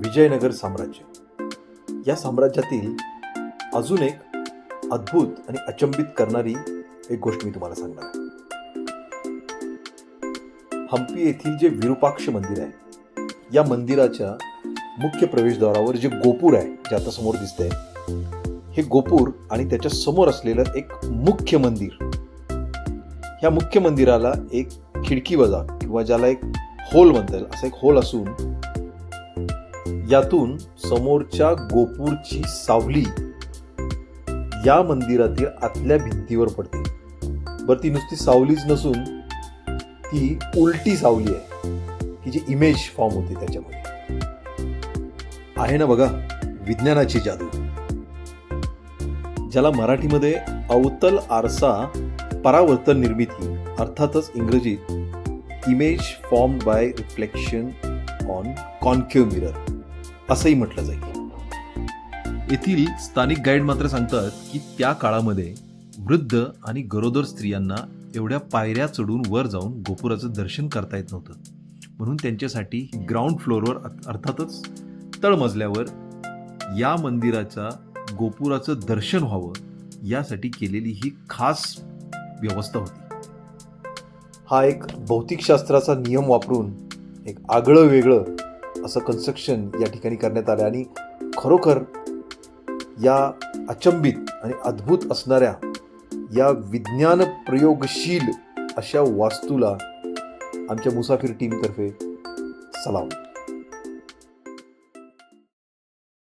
विजयनगर साम्राज्य. या साम्राज्यातील अजून एक अद्भुत आणि अचंबित करणारी एक गोष्ट मी तुम्हाला सांगणार आहे. हम्पी येथील जे विरूपाक्ष मंदिर आहे, या मंदिराच्या मुख्य प्रवेशद्वारावर जे गोपूर आहे, जे आता समोर दिसतंय, हे गोपूर आणि त्याच्या समोर असलेलं एक मुख्य मंदिर, ह्या मुख्य मंदिराला एक खिडकी वजा किंवा ज्याला एक होल म्हणता येईल असं एक होल असून यातून समोरच्या गोपूरची सावली या मंदिरातील आतल्या भिंतीवर पडते. बरं, ती नुसती सावलीच नसून ती उलटी सावली आहे की जी इमेज फॉर्म होते त्याच्यामध्ये. आहे ना बघा विज्ञानाची जादू, ज्याला मराठीमध्ये अवतल आरसा परावर्तन निर्मिती, अर्थातच इंग्रजीत image formed by reflection on concave mirror असंही म्हटलं जाईल. येथील स्थानिक गाईड मात्र सांगतात की त्या काळामध्ये वृद्ध आणि गरोदर स्त्रियांना एवढ्या पायऱ्या चढून वर जाऊन गोपुराचं दर्शन करता येत नव्हतं, म्हणून त्यांच्यासाठी ग्राउंड फ्लोअरवर अर्थातच तळमजल्यावर या मंदिराच्या गोपुराचं दर्शन व्हावं यासाठी केलेली ही खास व्यवस्था होती. हा एक भौतिकशास्त्राचा नियम वापरून एक आगळं वेगळं असं कन्स्ट्रक्शन या ठिकाणी करण्यात आलं आणि खरोखर या अचंबित आणि अद्भुत असणाऱ्या या विज्ञान प्रयोगशील अशा वास्तूला आमच्या मुसाफिर टीमतर्फे सलाम.